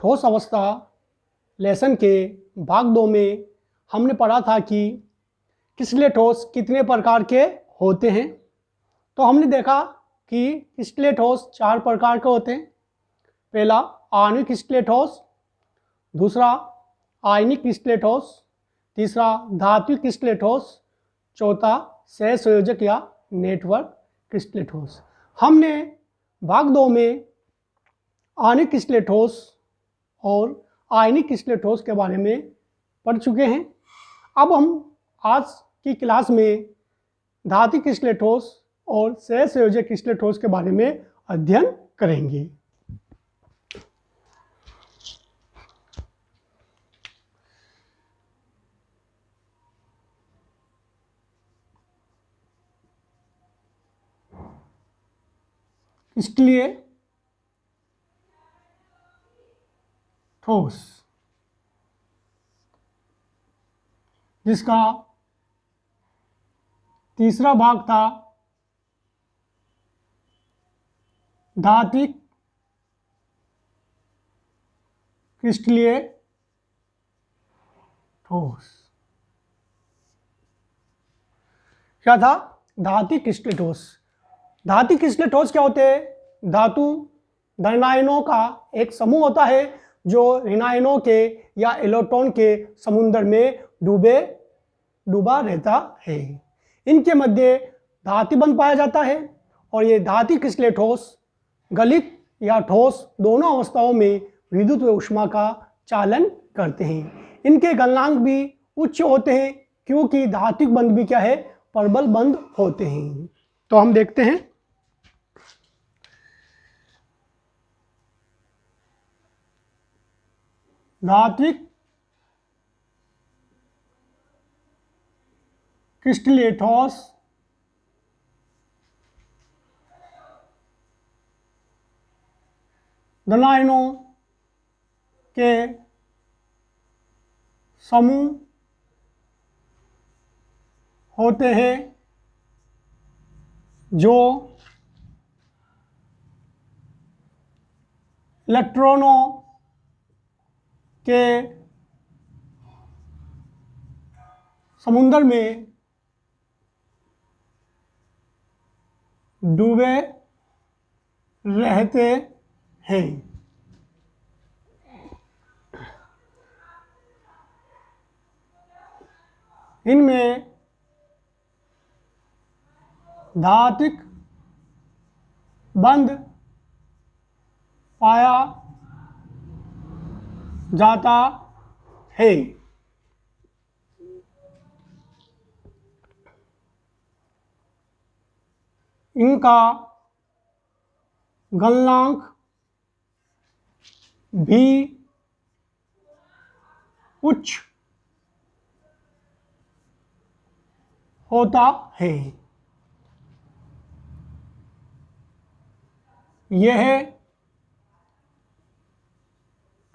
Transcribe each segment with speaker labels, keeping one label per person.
Speaker 1: ठोस अवस्था लेसन के भाग 2 में हमने पढ़ा था कि क्रिस्टलीय ठोस कितने प्रकार के होते हैं। तो हमने देखा कि क्रिस्टलीय ठोस 4 प्रकार के होते हैं। पहला आणविक क्रिस्टलीय ठोस, दूसरा आयनिक क्रिस्टलीय ठोस, तीसरा धात्विक क्रिस्टलीय ठोस, चौथा सहसंयोजक या नेटवर्क क्रिस्टलीय ठोस। हमने भाग 2 में आणविक क्रिस्टलीय ठोस और आयनिक क्रिस्टलीय ठोस के बारे में पढ़ चुके हैं। अब हम आज की क्लास में धात्विक क्रिस्टलीय ठोस और सहसंयोजक क्रिस्टलीय ठोस के बारे में अध्ययन करेंगे। क्रिस्टलीय ठोस जिसका तीसरा भाग था धात्विक क्रिस्टलीय ठोस। क्या था? धात्विक क्रिस्टलीय ठोस। धात्विक क्रिस्टलीय ठोस क्या होते हैं? धातु धनायनों का एक समूह होता है जो ऋणायनों के या इलेक्ट्रॉन के समुद्र में डूबा रहता है। इनके मध्य धात्रि बंध पाया जाता है और ये धात्विक क्रिस्टलीय ठोस गलित या ठोस दोनों अवस्थाओं में विद्युत व ऊष्मा का चालन करते हैं। इनके गलनांक भी उच्च होते हैं क्योंकि धात्विक बंध भी क्या है? प्रबल बंध होते हैं। तो हम देखते हैं धात्विक क्रिस्टलीय ठोस धनायनों के समूह होते हैं जो इलेक्ट्रॉनों के समुद्र में डूबे रहते हैं। इनमें धात्विक बंध पाया जाता है। इनका गलनांक भी उच्च होता है। यह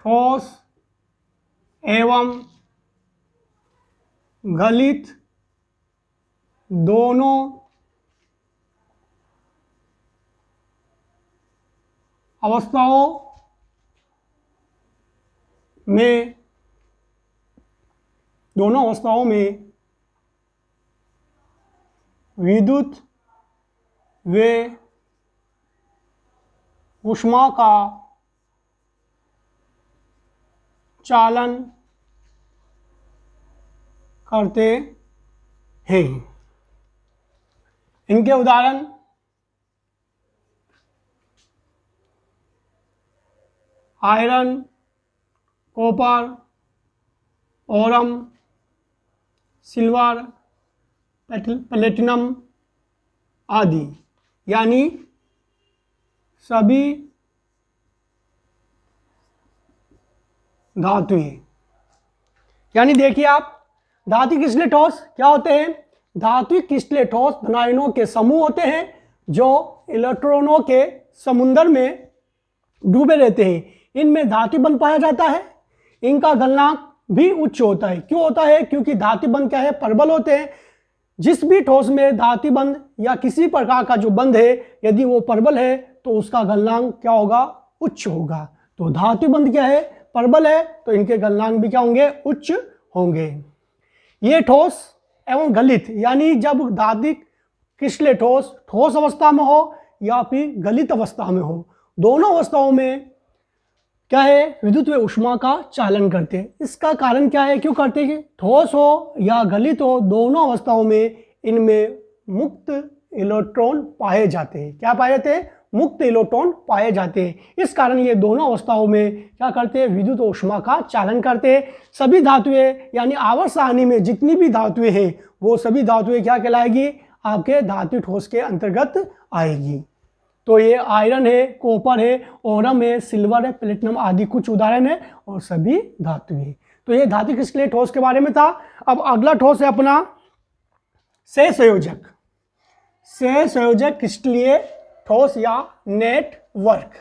Speaker 1: ठोस एवं गलित दोनों अवस्थाओं में विद्युत व ऊष्मा का चालन करते हैं। इनके उदाहरण iron, copper, Oram, silver, platinum आदि, यानी सभी धातुएं। यानी देखिए आप, धात्विक क्रिस्टलीय ठोस क्या होते हैं? धात्विक क्रिस्टलीय ठोस धनायनों के समूह होते हैं जो इलेक्ट्रॉनों के समुद्र में डूबे रहते हैं। इनमें धात्रि बंध पाया जाता है। इनका गलनांक भी उच्च होता है। क्यों होता है? क्योंकि धात्रि बंध क्या है? प्रबल होते हैं। जिस भी ठोस में धात्रि बंध या किसी प्रकार का जो बंध है यदि वो प्रबल है तो उसका गलनांक क्या होगा? उच्च होगा। तो धात्रि बंध क्या है? प्रबल है तो इनके गलनांक भी क्या होंगे, उच्च होंगे। ये ठोस एवं गलित, यानी जब धातु क्रिस्टलीय ठोस अवस्था में हो या फिर गलित अवस्था में हो, दोनों अवस्थाओं में क्या है, विद्युत व ऊष्मा का चालन करते हैं। इसका कारण क्या है, क्यों करते हैं? ठोस हो या गलित हो, दोनों अवस्थाओं में इनमें मुक्त इलेक्ट्रॉन पाए जाते हैं। क्या पाए जाते हैं? मुक्त इलेक्ट्रॉन पाए जाते हैं। इस कारण ये दोनों अवस्थाओं में क्या करते हैं, विद्युत ऊष्मा का चालन करते हैं। सभी धातुएं यानी आवर्त सारणी में जितनी भी धातुएं हैं वो सभी धातुएं क्या कहलाएगी, आपके धातु ठोस के अंतर्गत आएगी। तो ये आयरन है, कॉपर है, ओरम है, सिल्वर है, प्लेटिनम आदि कुछ उदाहरण है और सभी धातु है। तो ये धातु क्रिस्टलीय ठोस के बारे में था। अब अगला ठोस है अपना सहसंयोजक। सहसंयोजक क्रिस्टलीय ठोस या नेटवर्क।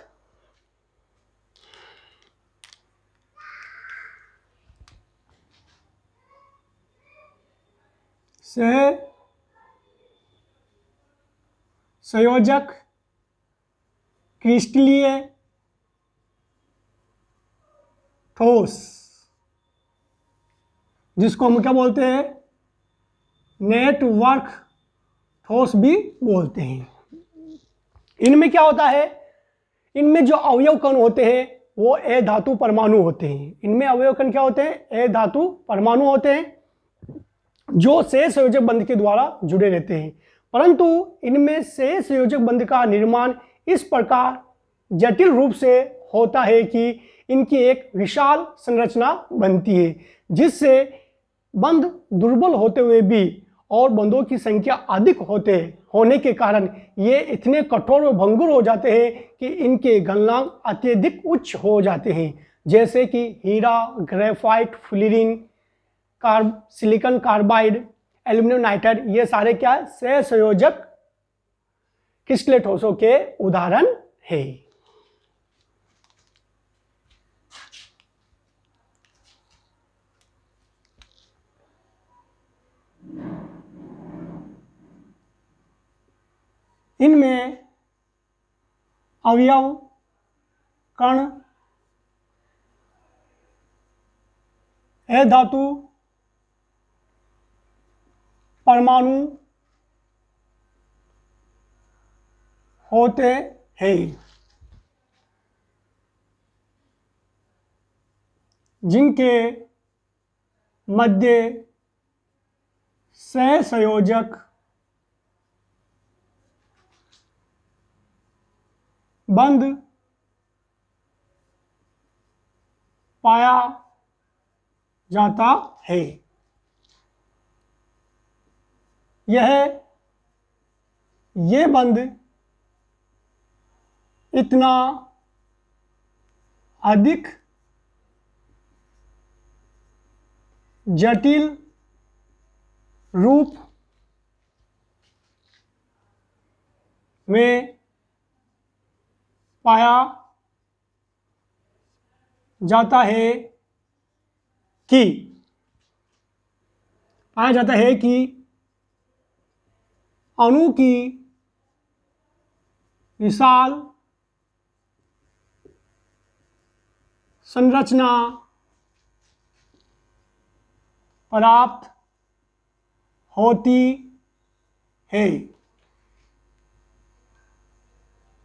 Speaker 1: सहसंयोजक क्रिस्टलीय ठोस, जिसको हम क्या बोलते हैं, नेटवर्क ठोस भी बोलते हैं। इनमें क्या होता है, इनमें जो अवयव कण होते हैं वो ए धातु परमाणु होते हैं। इनमें अवयव कण क्या होते हैं, ए धातु परमाणु होते हैं जो सहसंयोजक बंध के द्वारा जुड़े रहते हैं। परंतु इनमें सहसंयोजक बंध का निर्माण इस प्रकार जटिल रूप से होता है कि इनकी एक विशाल संरचना बनती है, जिससे बंध दुर्बल होते हुए भी और बंधों की संख्या अधिक होने के कारण ये इतने कठोर व भंगुर हो जाते हैं कि इनके गलनांक अत्यधिक उच्च हो जाते हैं, जैसे कि हीरा, graphite, fluorine, silicon carbide, aluminium nitride. ये सारे क्या है, सहसंयोजक क्रिस्टलीय ठोसों के उदाहरण है। इनमें अवयव कण ए धातु परमाणु होते हैं, जिनके मध्य सहसंयोजक बंध पाया जाता है। ये बंध इतना अधिक जटिल रूप में पाया जाता है कि अणु की विशाल संरचना प्राप्त होती है,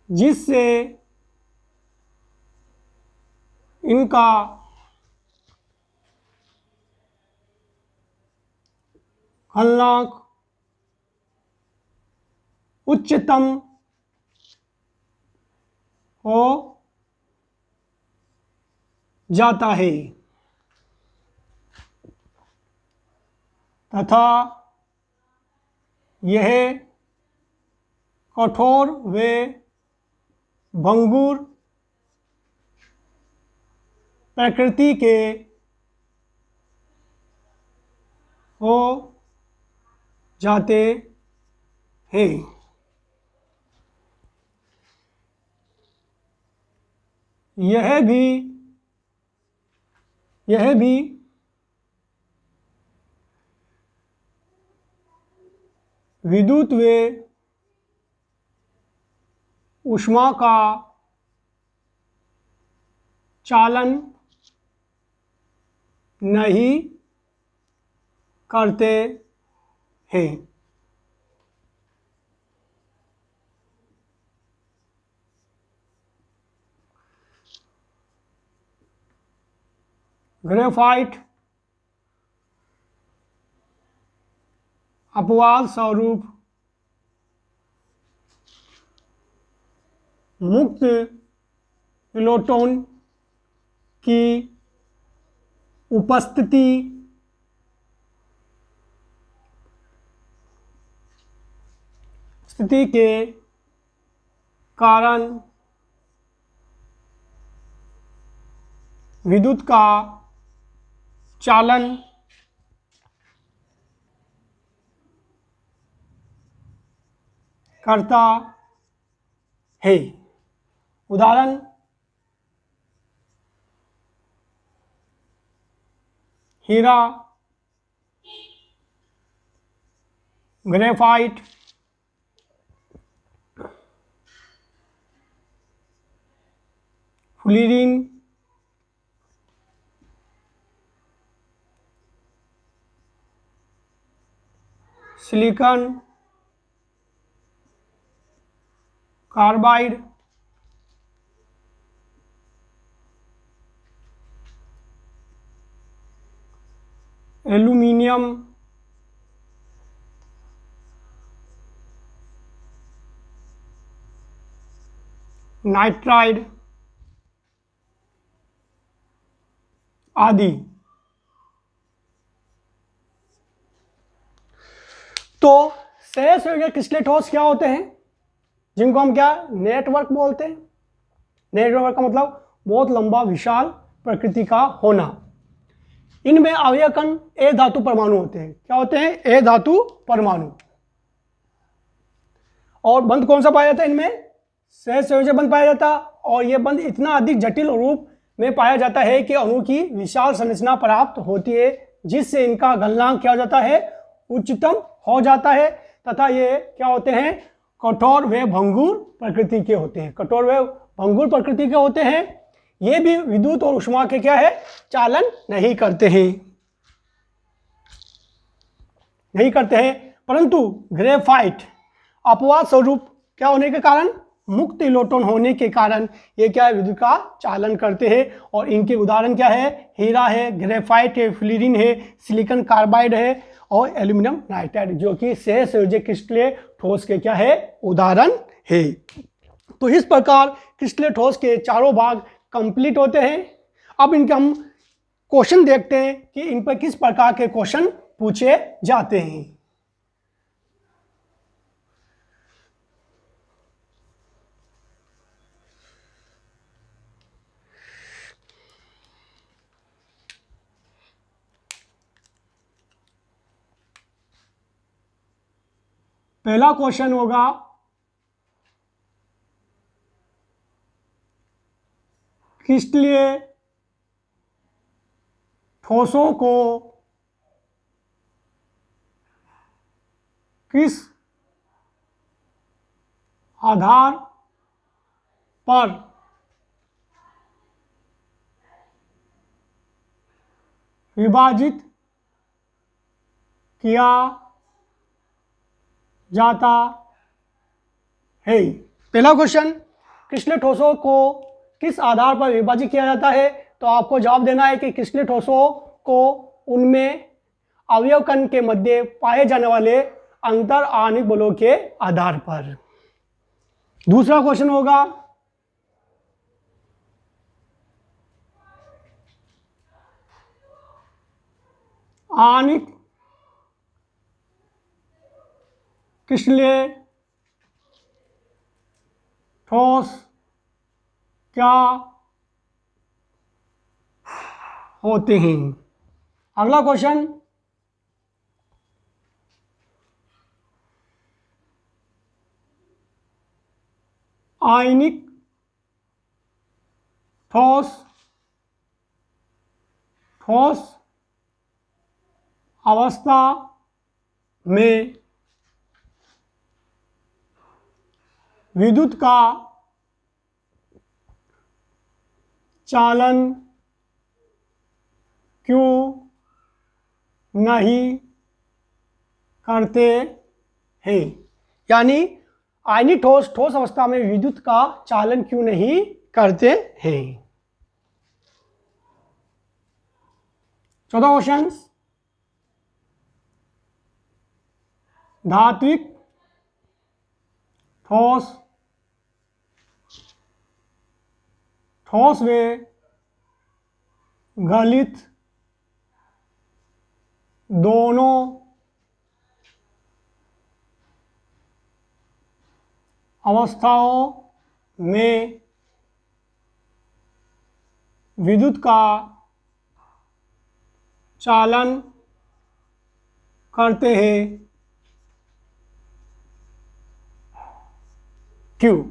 Speaker 1: जिससे इनका गलनांक उच्चतम हो जाता है तथा यह कठोर व भंगुर प्रकृति के हो जाते हैं। यह भी विद्युत व ऊष्मा का चालन नहीं करते हैं। ग्रेफाइट अपवाद स्वरूप मुक्त इलेक्ट्रॉन की उपस्थिति के कारण विद्युत का चालन करता है। उदाहरण हीरा, graphite, fluorine, silicon carbide, aluminium, nitride आदि। तो शेष क्रिस्टलीय ठोस क्या होते हैं, जिनको हम क्या नेटवर्क बोलते हैं। नेटवर्क का मतलब बहुत लंबा विशाल प्रकृति का होना। इनमें अवयव कण ए धातु परमाणु होते हैं। क्या होते हैं? ए धातु परमाणु। और बंध कौन सा पाया जाता है इनमें? सहज संयोजक बंध पाया जाता। और यह बंध इतना अधिक जटिल रूप में पाया जाता है कि अणु की विशाल संरचना प्राप्त होती है, जिससे इनका गलनांक क्या हो जाता है? उच्चतम हो जाता है। तथा ये क्या होते हैं? कठोर व भंगुर प्रकृति के होते हैं। कठोर व भंगुर प्रकृति के होते हैं। ये भी विद्युत और ऊष्मा के क्या है? चालन नहीं करते हैं, नहीं करते हैं। परंतु ग्रेफाइट अपवाद स्वरूप क्या होने के कारण, मुक्त इलेक्ट्रॉन होने के कारण ये क्या है? विद्युत का चालन करते हैं। और इनके उदाहरण क्या है? हीरा है, ग्रेफाइट है, फ्लोरीन है, सिलिकॉन कार्बाइड है और एल्यूमिनियम नाइट्राइड, जो कि सहज संयोजक क्रिस्टलीय ठोस के क्या है? उदाहरण है। तो इस प्रकार क्रिस्टलीय ठोस के चारों भाग कंप्लीट होते हैं। अब इनके हम क्वेश्चन देखते हैं कि इन पर किस प्रकार के क्वेश्चन पूछे जाते हैं। पहला क्वेश्चन होगा, क्रिस्टलीय ठोसों को किस आधार पर विभाजित किया जाता है। पहला क्वेश्चन, क्रिस्टलीय ठोसों को किस आधार पर विभाजित किया जाता है? तो आपको जवाब देना है कि क्रिस्टलीय ठोसों को उनमें अवयव कण के मध्य पाए जाने वाले अंतर आणविक बलों के आधार पर। दूसरा क्वेश्चन होगा, आणविक क्रिस्टलीय ठोस क्या होते हैं? अगला क्वेश्चन, आयनिक ठोस अवस्था में विद्युत का चालन क्यों नहीं करते हैं, यानी आयनीय ठोस ठोस अवस्था में विद्युत का चालन क्यों नहीं करते हैं। 14 क्वेश्चन, धात्विक ठोस ठोस व गलित दोनों अवस्थाओं में विद्युत का चालन करते हैं, क्यों।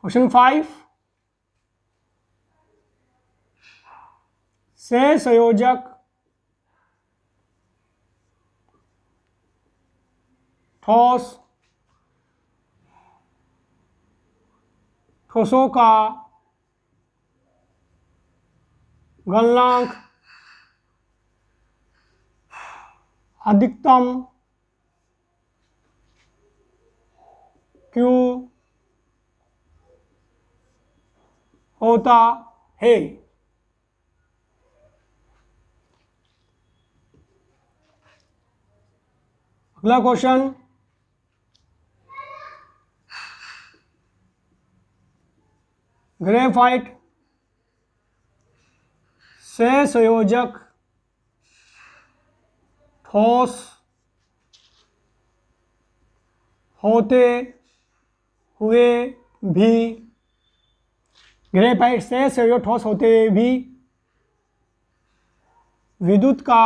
Speaker 1: क्वेश्चन 5, से संयोजक ठोस ठोसों का गलनांक अधिकतम क्यों होता है। अगला क्वेश्चन, ग्रेफाइट से संयोजक ठोस होते हुए भी, ग्रेफाइट से संयोजक ठोस होते हुए भी विद्युत का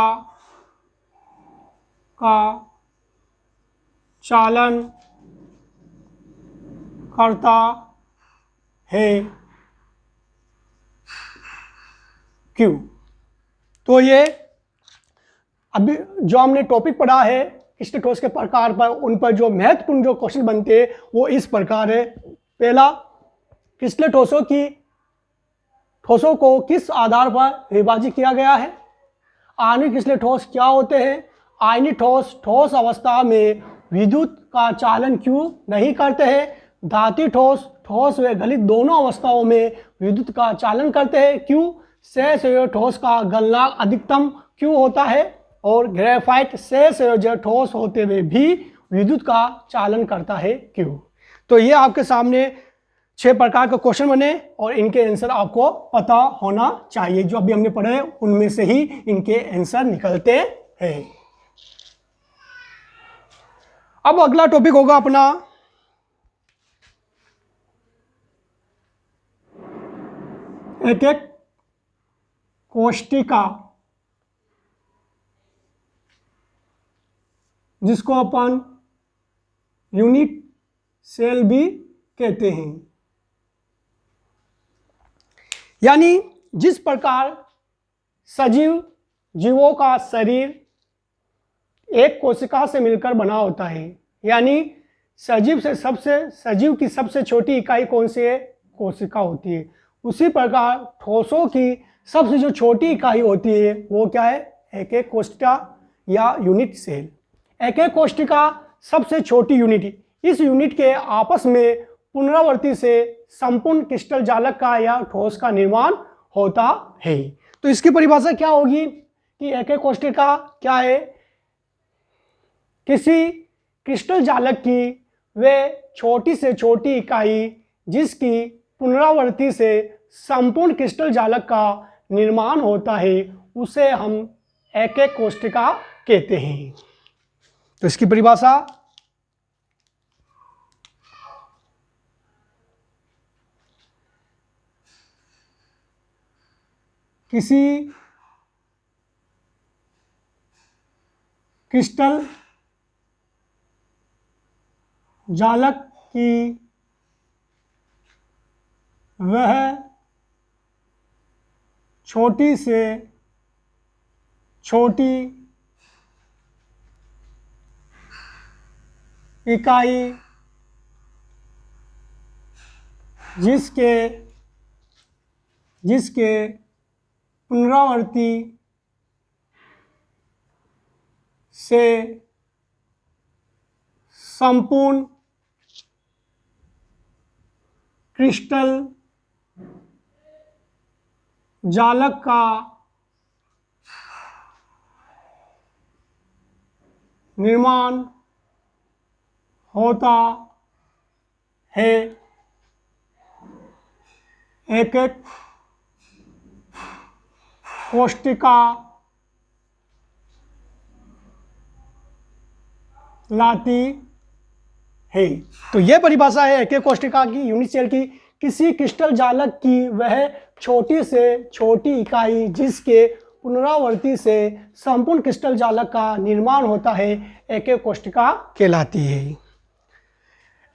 Speaker 1: चालन करता है, क्यों। तो ये अभी जो हमने टॉपिक पढ़ा है क्रिस्टल ठोस के प्रकार पर, उन पर जो महत्वपूर्ण जो क्वेश्चन बनते हैं वो इस प्रकार है। पहला, क्रिस्टल ठोसों को किस आधार पर विभाजित किया गया है। आणविक क्रिस्टल ठोस क्या होते हैं। आयनीय ठोस ठोस अवस्था में विद्युत का चालन क्यों नहीं करते हैं। धात्विक ठोस ठोस व गलित दोनों अवस्थाओं में विद्युत का चालन करते हैं, क्यों। से संयोजक ठोस का गलनांक अधिकतम क्यों होता है। और ग्रेफाइट से संयोजक ठोस होते हुए भी विद्युत का चालन करता है, क्यों। तो ये आपके सामने 6 प्रकार के क्वेश्चन बने और इनके आंसर आपको पता होना चाहिए। जो अभी हमने पढ़े उनमें से ही इनके आंसर निकलते हैं। अब अगला टॉपिक होगा अपना एक एक कोष्टिका, जिसको अपन यूनिट सेल भी कहते हैं। यानी जिस प्रकार सजीव जीवों का शरीर एक कोशिका से मिलकर बना होता है, यानी सजीव की सबसे छोटी इकाई कौन सी है, कोशिका होती है। उसी प्रकार ठोसों की सबसे जो छोटी इकाई होती है वो क्या है, एक एक कोशिका या यूनिट सेल। एक एक कोशिका सबसे छोटी यूनिट, इस यूनिट के आपस में पुनरावृत्ति से संपूर्ण क्रिस्टल जालक का या ठोस का निर्माण होता है। तो इसकी परिभाषा क्या होगी कि एक एक कोशिका क्या है, किसी क्रिस्टल जालक की वे छोटी से छोटी इकाई जिसकी पुनरावृत्ति से संपूर्ण क्रिस्टल जालक का निर्माण होता है, उसे हम एक एक कोशिका कहते हैं। तो इसकी परिभाषा, किसी क्रिस्टल जालक की वह छोटी से छोटी इकाई जिसके जिसके पुनरावृत्ति से संपूर्ण क्रिस्टल जालक का निर्माण होता है। एक एक कोशिका लाती है। तो यह परिभाषा है एक एक कोशिका की, यूनिट सेल की। किसी क्रिस्टल जालक की वह छोटी से छोटी इकाई जिसके पुनरावृत्ति से संपूर्ण क्रिस्टल जालक का निर्माण होता है, एक एक कोशिका कहलाती है।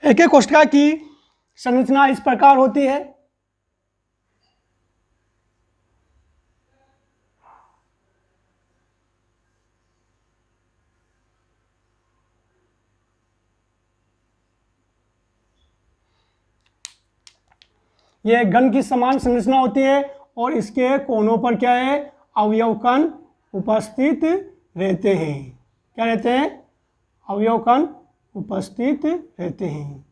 Speaker 1: एक एक कोशिका की संरचना इस प्रकार होती है। यह घन की समान संरचना होती है और इसके कोनों पर क्या है, अवयव कण उपस्थित रहते हैं। क्या रहते हैं? अवयव कण उपस्थित रहते हैं।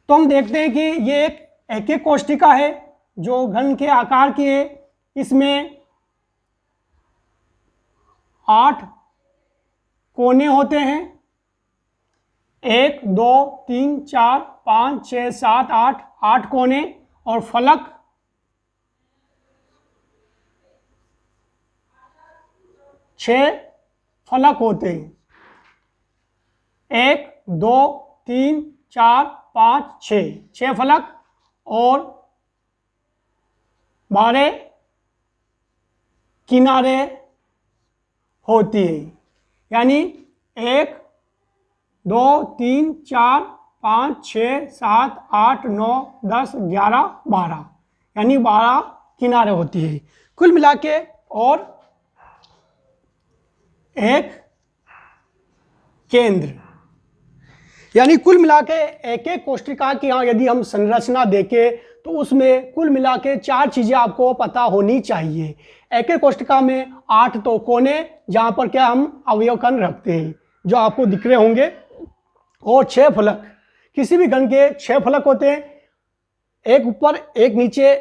Speaker 1: तो हम देखते हैं कि ये एक एक कोशिका है जो घन के आकार की है। इसमें 8 कोने होते हैं। 1 2 3 4 5 6 7 8 कोने, और फलक 6 फलक होते हैं। 1 2 3 4 5 6 फलक, और 12 किनारे होती है। यानी 1 2 3 4 5 6 7 8 9 10 11 12, यानी 12 किनारे होती है कुल मिला के, और एक केंद्र। यानी कुल मिला के एक एक कोशिका की यहाँ यदि हम संरचना देखें तो उसमें कुल मिला के 4 चीजें आपको पता होनी चाहिए। एक एक कोशिका में 8 तो कोने जहाँ पर क्या हम अवयव कण रखते हैं जो आपको दिख रहे होंगे, और 6 फलक। किसी भी घन के 6 फलक होते हैं, एक ऊपर एक नीचे,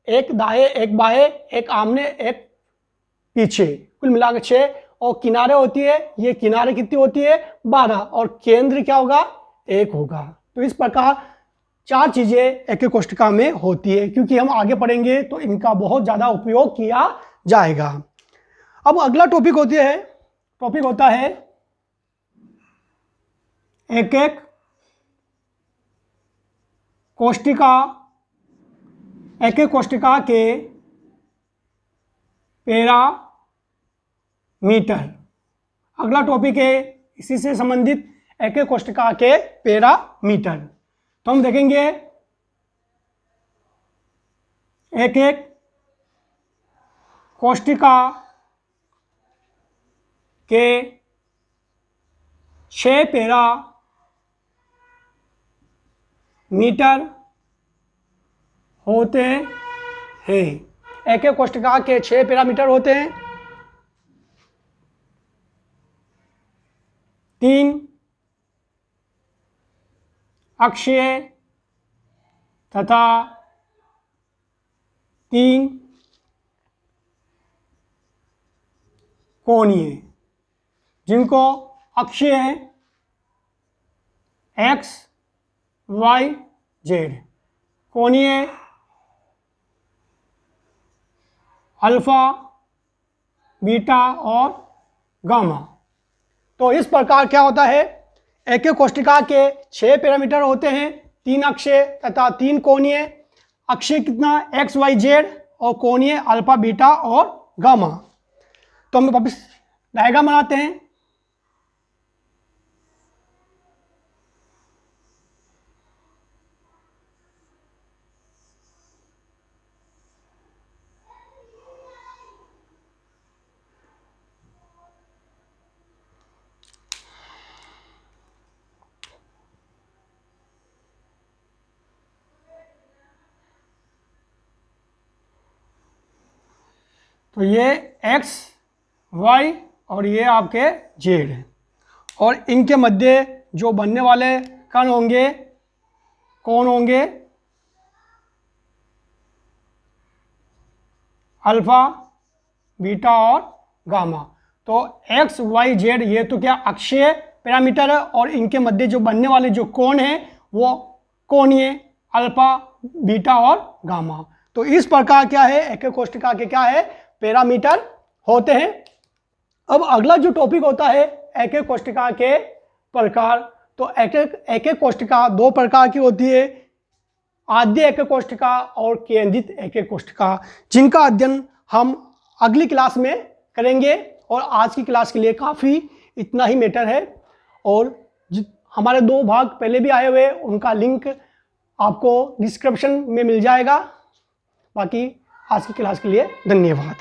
Speaker 1: एक दाएं एक बाएं, एक आमने एक पीछे, कुल मिलाकर 6। और किनारे होती है, ये किनारे कितनी होती है? 12, और केंद्र क्या होगा? 1 होगा। तो इस प्रकार 4 चीजें एक एक कोशिका में होती है, क्योंकि हम आगे पढ़ेंगे तो इनका बहुत ज्यादा उपयोग किया जाएगा। अब अगला टॉपिक होता है एक एक कोशिका के पैरामीटर। अगला टॉपिक है इसी से संबंधित एक एक कोशिका के पैरामीटर। तो हम देखेंगे एक एक कोशिका के 6 पैरामीटर होते हैं। एक एक कोशिका के 6 पैरामीटर होते हैं। 3 अक्षीय तथा 3 कोणीय, जिनको अक्षीय है x y z, कोणीय अल्फा बीटा और गामा। तो इस प्रकार क्या होता है, एक एक कोशिका के 6 पैरामीटर होते हैं, 3 अक्षीय तथा 3 कोणीय। अक्षीय कितना? x y z, और कोणीय अल्फा बीटा और गामा। तो हम वापस डायग्राम बनाते हैं। तो ये एक्स वाई और ये आपके जेड है, और इनके मध्य जो बनने वाले कण होंगे कौन होंगे? अल्फा, बीटा और गामा। तो एक्स वाई जेड ये तो क्या अक्षीय पैरामीटर है, और इनके मध्य जो बनने वाले जो कोण हैं वो कोणीय अल्फा, बीटा और गामा। तो इस प्रकार क्या है, एकक कोष्ठिका के क्या है, पैरामीटर होते हैं। अब अगला जो टॉपिक होता है एकक कोष्ठिका के प्रकार। तो एकक कोष्ठिका दो प्रकार की होती है, आद्य एकक कोष्ठिका और केंद्रित एकक कोष्ठिका, जिनका अध्ययन हम अगली क्लास में करेंगे। और आज की क्लास के लिए काफ़ी इतना ही मैटर है, और हमारे 2 भाग पहले भी आए हुए, उनका लिंक आपको डिस्क्रिप्शन में मिल जाएगा। बाकी आज की क्लास के लिए धन्यवाद।